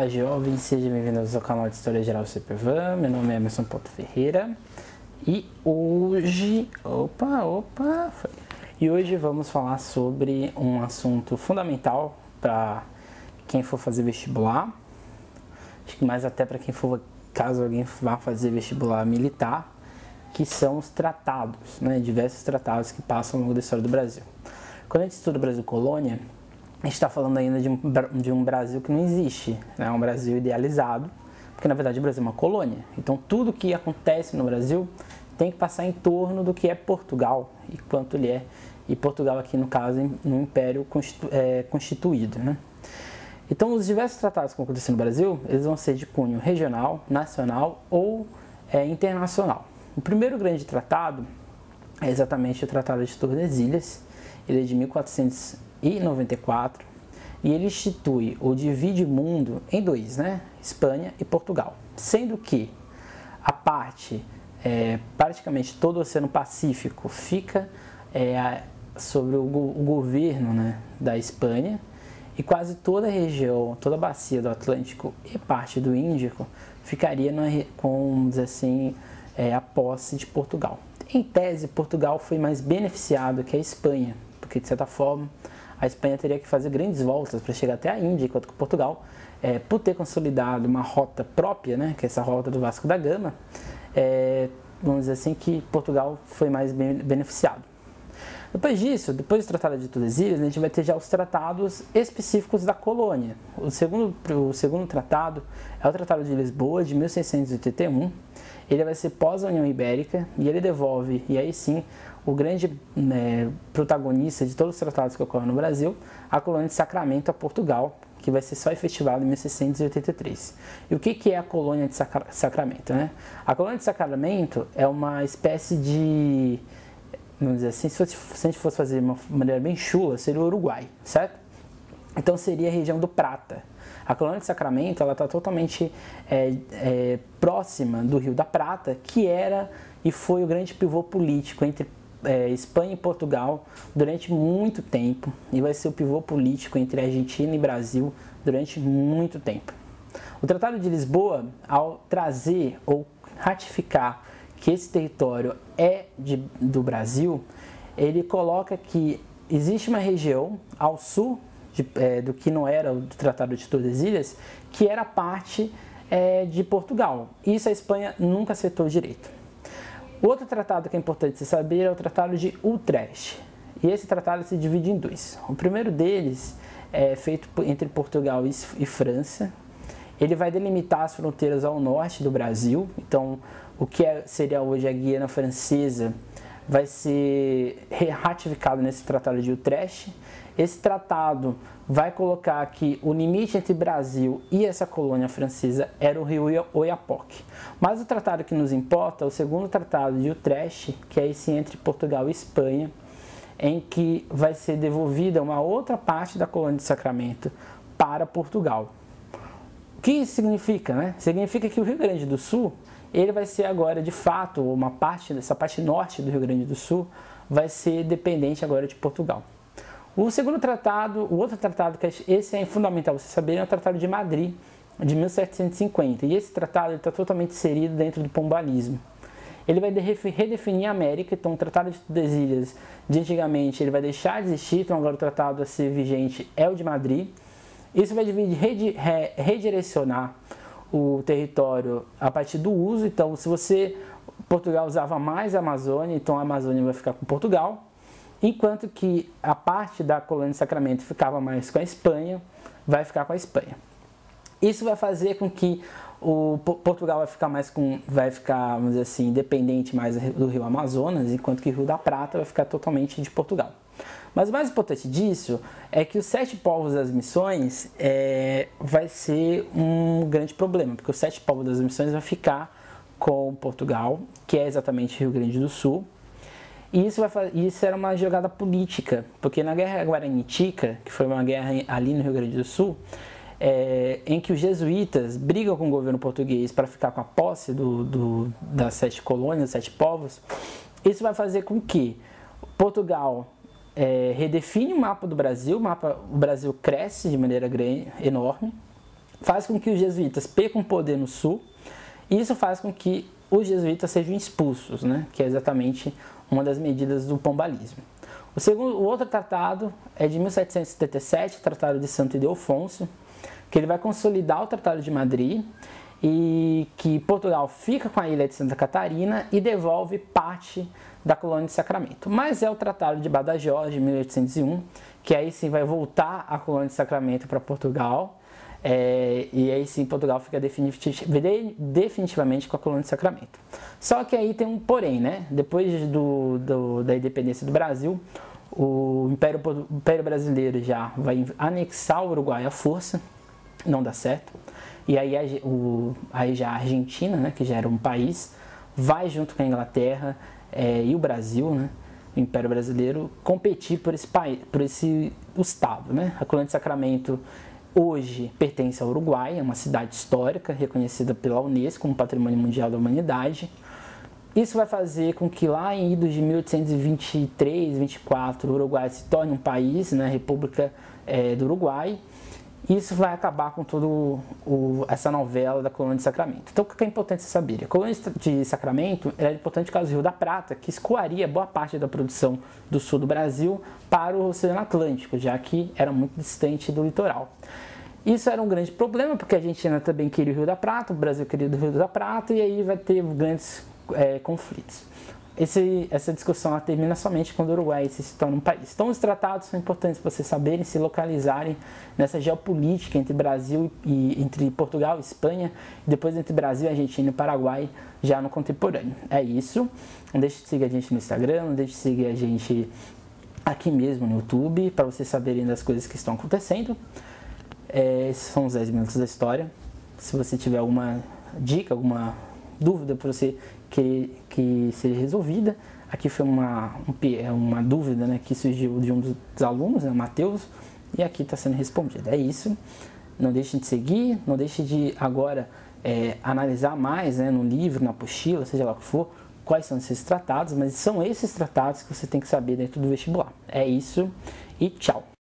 Fala jovens, sejam bem-vindos ao canal de História Geral CPVAN. Meu nome é Emerson Porto Ferreira e hoje, e hoje vamos falar sobre um assunto fundamental para quem for fazer vestibular, acho que mais até para quem for, caso alguém vá fazer vestibular militar, que são os tratados, né? Diversos tratados que passam ao longo da história do Brasil. Quando a gente estuda o Brasil Colônia, a gente está falando ainda de um Brasil que não existe, né? Um Brasil idealizado, porque na verdade o Brasil é uma colônia. Então tudo que acontece no Brasil tem que passar em torno do que é Portugal e quanto ele é. E Portugal aqui no caso no Império Constituído, né? Então os diversos tratados que acontecem no Brasil, eles vão ser de cunho regional, nacional ou internacional. O primeiro grande tratado é exatamente o Tratado de Tordesilhas. Ele é de 1494 e ele institui ou divide o mundo em dois, né? Espanha e Portugal. Sendo que a parte, praticamente todo o Oceano Pacífico fica sobre o governo, né, da Espanha, e quase toda a região, toda a bacia do Atlântico e parte do Índico ficaria com, vamos dizer assim, a posse de Portugal. Em tese, Portugal foi mais beneficiado que a Espanha, porque de certa forma a Espanha teria que fazer grandes voltas para chegar até a Índia, enquanto que Portugal, por ter consolidado uma rota própria, né, que é essa rota do Vasco da Gama, vamos dizer assim que Portugal foi mais beneficiado. Depois disso, depois do Tratado de Tordesilhas, a gente vai ter já os tratados específicos da colônia. O segundo tratado é o Tratado de Lisboa, de 1681. Ele vai ser pós-União Ibérica e ele devolve, e aí sim, o grande protagonista de todos os tratados que ocorrem no Brasil, a colônia de Sacramento a Portugal, que vai ser só efetivada em 1683. E o que é a colônia de Sacramento, né? A colônia de Sacramento é uma espécie de, vamos dizer assim, se a gente fosse fazer de uma maneira bem chula, seria o Uruguai, certo? Então seria a região do Prata. A colônia de Sacramento está totalmente próxima do Rio da Prata, que era e foi o grande pivô político entre Espanha e Portugal durante muito tempo, e vai ser o pivô político entre Argentina e Brasil durante muito tempo. O Tratado de Lisboa, ao trazer ou ratificar que esse território é do Brasil, ele coloca que existe uma região ao sul do que não era o Tratado de Tordesilhas, que era parte de Portugal. Isso a Espanha nunca aceitou direito. O outro tratado que é importante você saber é o Tratado de Utrecht. E esse tratado se divide em dois. O primeiro deles é feito entre Portugal e França. Ele vai delimitar as fronteiras ao norte do Brasil. Então, o que seria hoje a Guiana Francesa vai ser ratificado nesse Tratado de Utrecht. Esse tratado vai colocar que o limite entre Brasil e essa colônia francesa era o rio Oiapoque. Mas o tratado que nos importa é o segundo Tratado de Utrecht, que é esse entre Portugal e Espanha, em que vai ser devolvida uma outra parte da colônia de Sacramento para Portugal. O que isso significa, né? Significa que o Rio Grande do Sul, ele vai ser agora, de fato, essa parte norte do Rio Grande do Sul, vai ser dependente agora de Portugal. O segundo tratado, o outro tratado, que esse é fundamental você saber, é o Tratado de Madrid, de 1750. E esse tratado está totalmente inserido dentro do pombalismo. Ele vai redefinir a América, então o Tratado de Tordesilhas, de antigamente, ele vai deixar de existir, então agora o tratado a ser vigente é o de Madrid. Isso vai redirecionar o território a partir do uso. Então, se Portugal usava mais a Amazônia, então a Amazônia vai ficar com Portugal, enquanto que a parte da colônia de Sacramento ficava mais com a Espanha, vai ficar com a Espanha. Isso vai fazer com que Portugal vai ficar, vamos dizer assim, dependente mais do rio Amazonas, enquanto que o Rio da Prata vai ficar totalmente de Portugal. Mas o mais importante disso é que os 7 povos das missões vai ser um grande problema, porque os 7 povos das missões vai ficar com Portugal, que é exatamente Rio Grande do Sul. E isso era uma jogada política, porque na Guerra Guaranitica, que foi uma guerra ali no Rio Grande do Sul, em que os jesuítas brigam com o governo português para ficar com a posse das 7 colônias, 7 povos, isso vai fazer com que Portugal redefine o mapa do Brasil, o Brasil cresce de maneira enorme, faz com que os jesuítas percam poder no sul, e isso faz com que os jesuítas sejam expulsos, né? Que é exatamente uma das medidas do pombalismo. O outro tratado é de 1777, o Tratado de Santo Ildefonso, que ele vai consolidar o Tratado de Madrid e que Portugal fica com a ilha de Santa Catarina e devolve parte da colônia de Sacramento. Mas é o Tratado de Badajoz, de 1801, que aí sim vai voltar a colônia de Sacramento para Portugal, e aí sim Portugal fica definitivamente com a colônia de Sacramento. Só que aí tem um porém, né? Depois da independência do Brasil, o Império Brasileiro já vai anexar o Uruguai à força, não dá certo. E aí já a Argentina, né, que já era um país, vai junto com a Inglaterra e o Brasil, né, o Império Brasileiro, competir por esse estado, né? A colônia de Sacramento hoje pertence ao Uruguai, é uma cidade histórica reconhecida pela Unesco como Patrimônio Mundial da Humanidade. Isso vai fazer com que lá em idos de 1823, 24, o Uruguai se torne um país, né, República do Uruguai. Isso vai acabar com toda essa novela da colônia de Sacramento. Então, o que é importante você saber? A colônia de Sacramento era importante por causa do Rio da Prata, que escoaria boa parte da produção do sul do Brasil para o Oceano Atlântico, já que era muito distante do litoral. Isso era um grande problema, porque a Argentina também queria o Rio da Prata, o Brasil queria o Rio da Prata, e aí vai ter grandes conflitos. Essa discussão termina somente quando o Uruguai se torna um país. Então, os tratados são importantes para vocês saberem, se localizarem nessa geopolítica entre Brasil e entre Portugal e Espanha, e depois entre Brasil, Argentina e Paraguai, já no contemporâneo. É isso. Não deixe de seguir a gente no Instagram, não deixe de seguir a gente aqui mesmo no YouTube, para vocês saberem das coisas que estão acontecendo. Esses são os 10 minutos da história. Se você tiver alguma dica, alguma dúvida para você que seja resolvida, aqui foi uma dúvida, né, que surgiu de um dos alunos, né, o Matheus, e aqui está sendo respondida. É isso. Não deixe de seguir, não deixe de agora analisar mais, né, no livro, na apostila, seja lá o que for, quais são esses tratados, mas são esses tratados que você tem que saber dentro do vestibular. É isso e tchau!